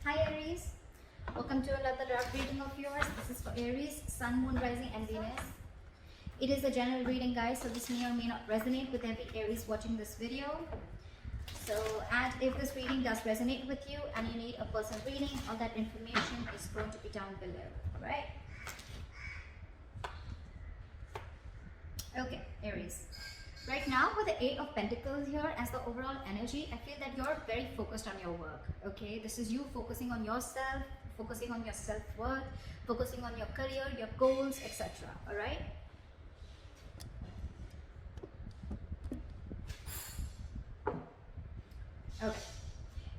Hi Aries, welcome to another love reading of yours. This is for Aries, Sun, Moon, Rising and Venus. It is a general reading, guys, so this may or may not resonate with every Aries watching this video. So, and if this reading does resonate with you and you need a personal reading, all that information is going to be down below, alright? Okay, Aries. Right now with the Eight of Pentacles here as the overall energy, I feel that you're very focused on your work, okay? This is you focusing on yourself, focusing on your self-worth, focusing on your career, your goals, etc. Alright? Okay.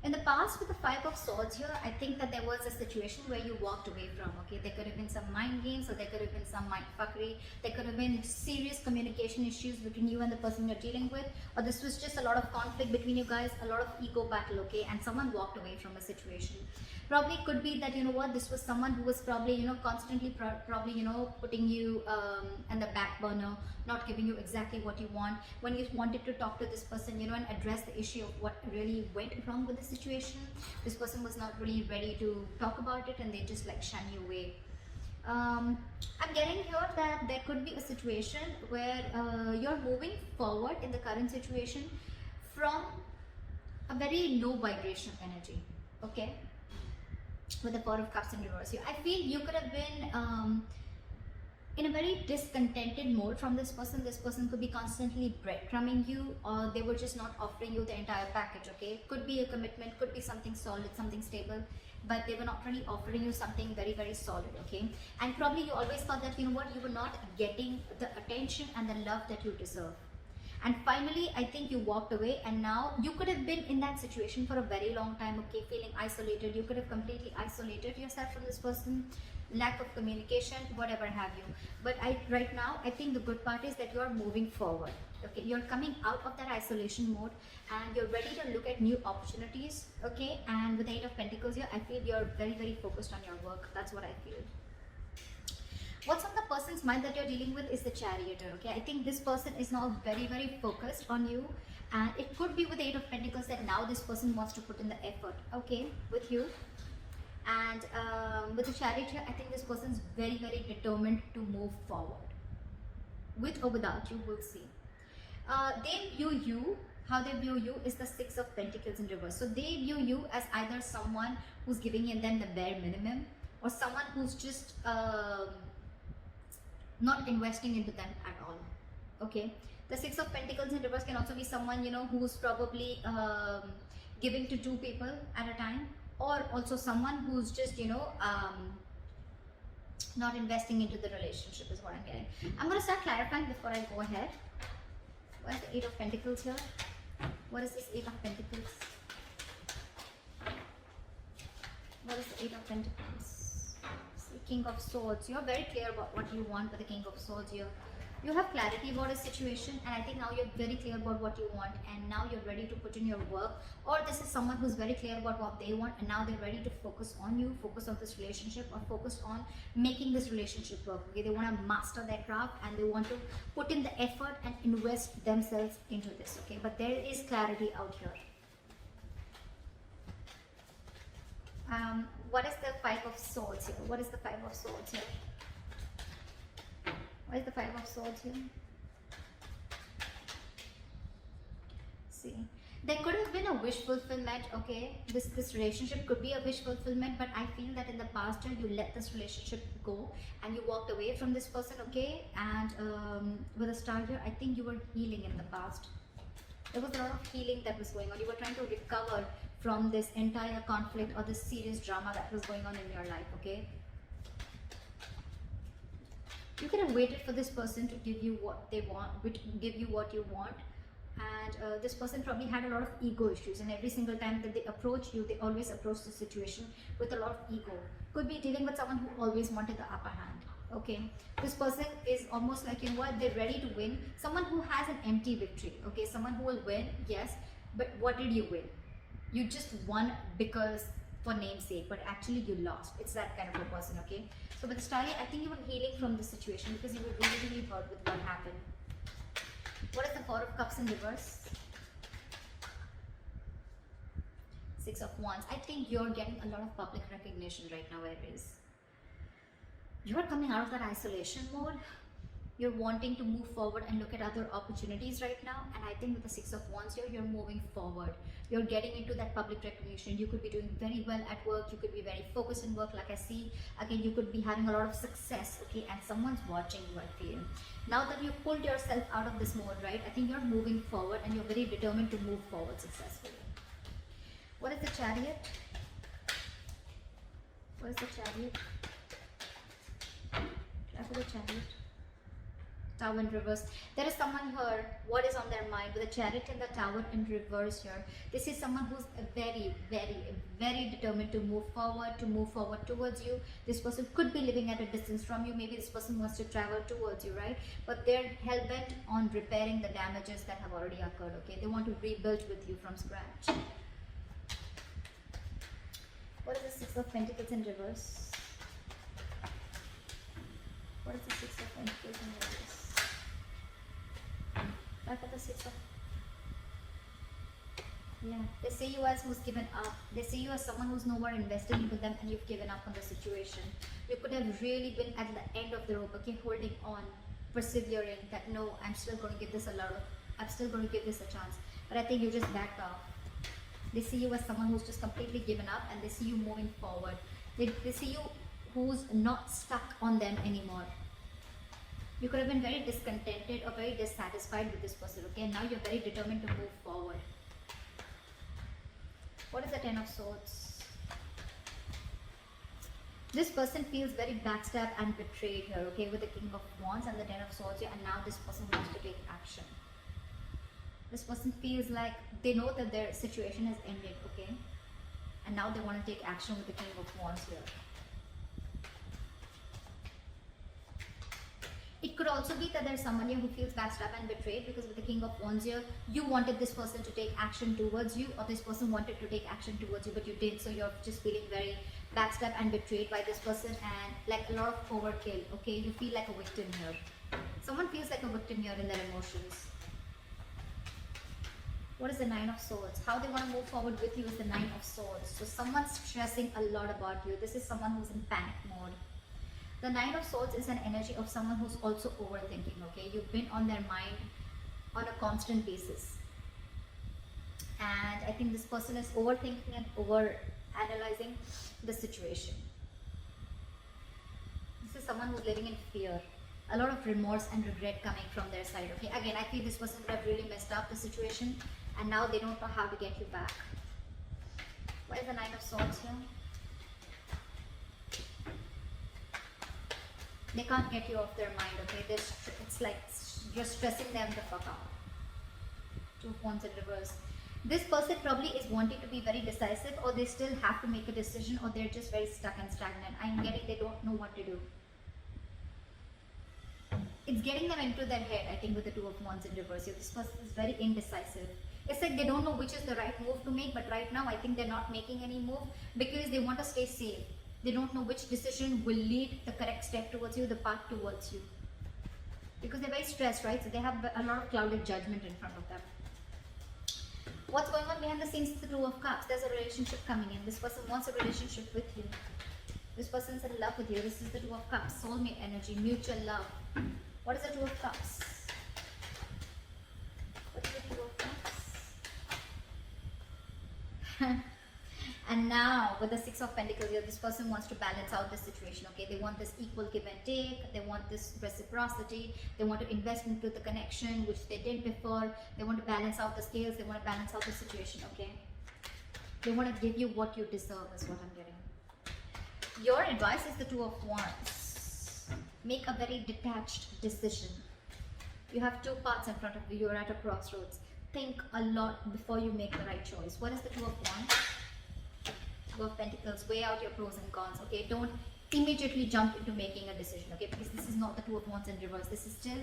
In the past with the Five of Swords here, I think that there was a situation where you walked away from, okay? There could have been some mind games or there could have been some mind fuckery. There could have been serious communication issues between you and the person you're dealing with, or this was just a lot of conflict between you guys, a lot of ego battle, okay? And someone walked away from a situation. Probably could be that, you know what, this was someone who was probably, you know, constantly probably, you know, putting you in the back burner, not giving you exactly what you want. When you wanted to talk to this person, you know, and address the issue of what really went wrong with the situation, this person was not really ready to talk about it and they just like shun you away. I'm getting here that there could be a situation where you're moving forward in the current situation from a very low vibration energy, okay? With the Four of Cups in reverse here, I feel you could have been in a very discontented mode from this person. This person could be constantly breadcrumbing you, or they were just not offering you the entire package, okay? Could be a commitment, could be something solid, something stable, but they were not really offering you something very, very solid, okay? And probably you always thought that, you know what, you were not getting the attention and the love that you deserve. And finally, I think you walked away, and now you could have been in that situation for a very long time, okay, feeling isolated. You could have completely isolated yourself from this person, lack of communication, whatever have you. But right now, I think the good part is that you are moving forward, okay? You're coming out of that isolation mode and you're ready to look at new opportunities, okay? And with the Eight of Pentacles here, I feel you're very, very focused on your work. That's what I feel. What's on the person's mind that you're dealing with is the Charioteer, okay? I think this person is now very, very focused on you, and it could be with the Eight of Pentacles that now this person wants to put in the effort, okay, with you. And with the Charioteer, I think this person's very, very determined to move forward. With or without you, we'll see. They view you, how they view you is the Six of Pentacles in reverse. So they view you as either someone who's giving them the bare minimum, or someone who's just not investing into them at all, okay? The Six of Pentacles in reverse can also be someone, you know, who's probably giving to two people at a time, or also someone who's just, you know, not investing into the relationship is what I'm getting. I'm going to start clarifying before I go ahead. What is the Eight of Pentacles here? What is this Eight of Pentacles? What is the Eight of Pentacles? King of Swords. You're very clear about what you want with the King of Swords here. You have clarity about a situation, and I think now you're very clear about what you want, and now you're ready to put in your work. Or this is someone who's very clear about what they want, and now they're ready to focus on you, focus on this relationship, or focus on making this relationship work, okay? They want to master their craft and they want to put in the effort and invest themselves into this, okay? But there is clarity out here. What is the Five of Swords here? What is the Five of Swords here? What is the Five of Swords here? See, there could have been a wish fulfillment, okay? This relationship could be a wish fulfillment, but I feel that in the past year you let this relationship go and you walked away from this person, okay? And with a star here, I think you were healing in the past. There was a lot of healing that was going on. You were trying to recover from this entire conflict or this serious drama that was going on in your life, okay? You could have waited for this person to give you what they want, give you what you want. And this person probably had a lot of ego issues, and every single time that they approach you, they always approach the situation with a lot of ego. Could be dealing with someone who always wanted the upper hand, okay? This person is almost like, you know what, they're ready to win. Someone who has an empty victory, okay? Someone who will win, yes, but what did you win? You just won because for namesake, but actually you lost. It's that kind of a person, okay? So with the Star, I think you were healing from this situation because you were really, really hurt with what happened. What is the Four of Cups in reverse? Six of Wands, I think you're getting a lot of public recognition right now, Aries. You're coming out of that isolation mode. You're wanting to move forward and look at other opportunities right now. And I think with the Six of Wands here, you're moving forward. You're getting into that public recognition. You could be doing very well at work. You could be very focused in work, like I see. Again, you could be having a lot of success, okay? And someone's watching you, I feel. Now that you've pulled yourself out of this mode, right? I think you're moving forward and you're very determined to move forward successfully. What is the Chariot? What is the Chariot? Try for the Chariot. Tower in reverse. There is someone here, what is on their mind with the Chariot and the Tower in reverse here. This is someone who's very, very, very determined to move forward towards you. This person could be living at a distance from you. Maybe this person wants to travel towards you, right? But they're hell-bent on repairing the damages that have already occurred, okay? They want to rebuild with you from scratch. What is the Six of Pentacles in reverse? What is the Six of Pentacles in reverse? For the Six of, yeah, they see you as who's given up. They see you as someone who's no more invested into them and you've given up on the situation. You could have really been at the end of the rope, okay, holding on, persevering, that no, I'm still going to give this a chance. But I think you just backed off. They see you as someone who's just completely given up and they see you moving forward. They see you who's not stuck on them anymore. You could have been very discontented or very dissatisfied with this person, okay? And now you're very determined to move forward. What is the Ten of Swords? This person feels very backstabbed and betrayed here, okay? With the King of Wands and the Ten of Swords here, and now this person wants to take action. This person feels like they know that their situation has ended, okay? And now they want to take action with the King of Wands here. It could also be that there's someone here who feels backstabbed and betrayed because with the King of Wands here, you wanted this person to take action towards you, or this person wanted to take action towards you, but you didn't. So you're just feeling very backstabbed and betrayed by this person and like a lot of overkill, okay? You feel like a victim here. Someone feels like a victim here in their emotions. What is the Nine of Swords? How they want to move forward with you is the Nine of Swords. So someone's stressing a lot about you. This is someone who's in panic mode. The Nine of Swords is an energy of someone who's also overthinking, okay? You've been on their mind on a constant basis. And I think this person is overthinking and over-analyzing the situation. This is someone who's living in fear. A lot of remorse and regret coming from their side, okay? Again, I feel this person would have really messed up the situation and now they don't know how to get you back. What is the Nine of Swords here? They can't get you off their mind, okay? It's like you're stressing them the fuck out. Two of Wands in reverse. This person probably is wanting to be very decisive, or they still have to make a decision, or they're just very stuck and stagnant. I'm getting they don't know what to do. It's getting them into their head, I think, with the Two of Wands in reverse. This person is very indecisive. It's like they don't know which is the right move to make, but right now I think they're not making any move because they want to stay safe. They don't know which decision will lead the correct step towards you, the path towards you. Because they're very stressed, right? So they have a lot of clouded judgment in front of them. What's going on behind the scenes is the Two of Cups. There's a relationship coming in. This person wants a relationship with you. This person's in love with you. This is the Two of Cups. Soulmate energy, mutual love. What is the Two of Cups? What is the Two of Cups? And now with the Six of Pentacles here, this person wants to balance out the situation, okay? They want this equal give and take. They want this reciprocity. They want to invest into the connection, which they did before. They want to balance out the scales. They want to balance out the situation, okay? They want to give you what you deserve is what I'm getting. Your advice is the Two of Wands. Make a very detached decision. You have two paths in front of you. You're at a crossroads. Think a lot before you make the right choice. What is the Two of Wands? Two of Pentacles. Weigh out your pros and cons, okay? Don't immediately jump into making a decision, okay? Because this is not the Two of Wands in reverse. This is still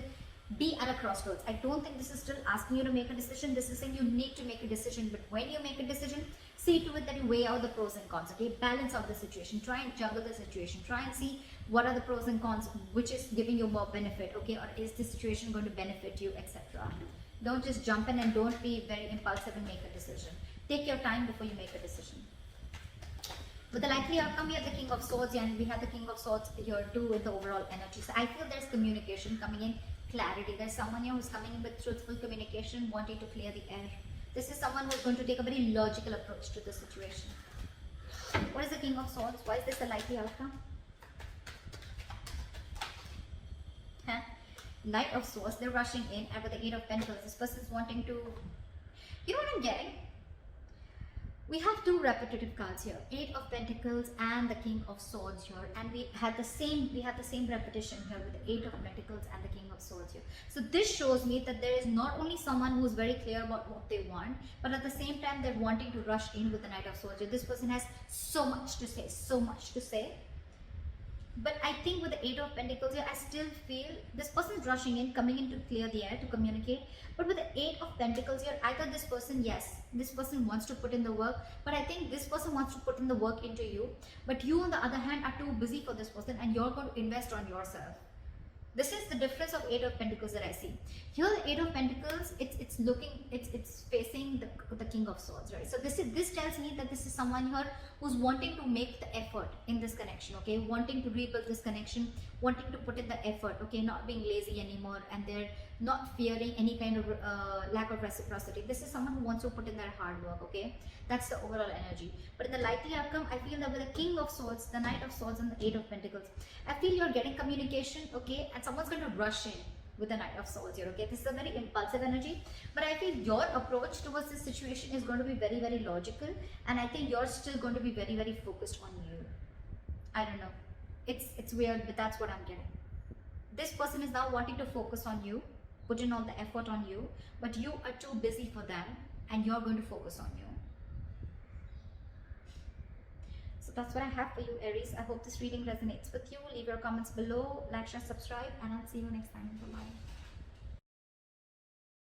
be at a crossroads. I don't think this is still asking you to make a decision. This is saying you need to make a decision. But when you make a decision, see to it that you weigh out the pros and cons, okay? Balance out the situation. Try and juggle the situation. Try and see what are the pros and cons, which is giving you more benefit, okay? Or is this situation going to benefit you, etc. Don't just jump in and don't be very impulsive and make a decision. Take your time before you make a decision. With the likely outcome, we have the King of Swords and we have the King of Swords here too in the overall energy. So I feel there's communication coming in, clarity. There's someone here who's coming in with truthful communication, wanting to clear the air. This is someone who's going to take a very logical approach to the situation. What is the King of Swords? Why is this a likely outcome? Huh? Knight of Swords, they're rushing in, and with the Eight of Pentacles, this person's wanting to... You know what I'm getting? We have two repetitive cards here, Eight of Pentacles and the King of Swords here, and we had the same repetition here with the Eight of Pentacles and the King of Swords here. So this shows me that there is not only someone who is very clear about what they want, but at the same time they're wanting to rush in with the Knight of Swords here. This person has so much to say, so much to say. But I think with the Eight of Pentacles here, I still feel this person is rushing in, coming in to clear the air, to communicate. But with the Eight of Pentacles here, either this person, yes, this person wants to put in the work, but I think this person wants to put in the work into you. But you, on the other hand, are too busy for this person and you're going to invest on yourself. This is the difference of Eight of Pentacles that I see. Here, the Eight of Pentacles, it's facing the King of Swords, right? So this tells me that this is someone here who's wanting to make the effort in this connection, okay? Wanting to rebuild this connection, wanting to put in the effort, okay? Not being lazy anymore, and they're not fearing any kind of lack of reciprocity. This is someone who wants to put in their hard work, okay? That's the overall energy. But in the likely outcome, I feel that with the King of Swords, the Knight of Swords, and the Eight of Pentacles, I feel you're getting communication, okay? And someone's going to rush in with the Knight of Swords here, okay? This is a very impulsive energy, but I feel your approach towards this situation is going to be very, very logical, and I think you're still going to be very, very focused on you. I don't know. It's weird, but that's what I'm getting. This person is now wanting to focus on you, put in all the effort on you, but you are too busy for them, and you're going to focus on you. So that's what I have for you, Aries. I hope this reading resonates with you. Leave your comments below, like, share, subscribe, and I'll see you next time. Bye-bye.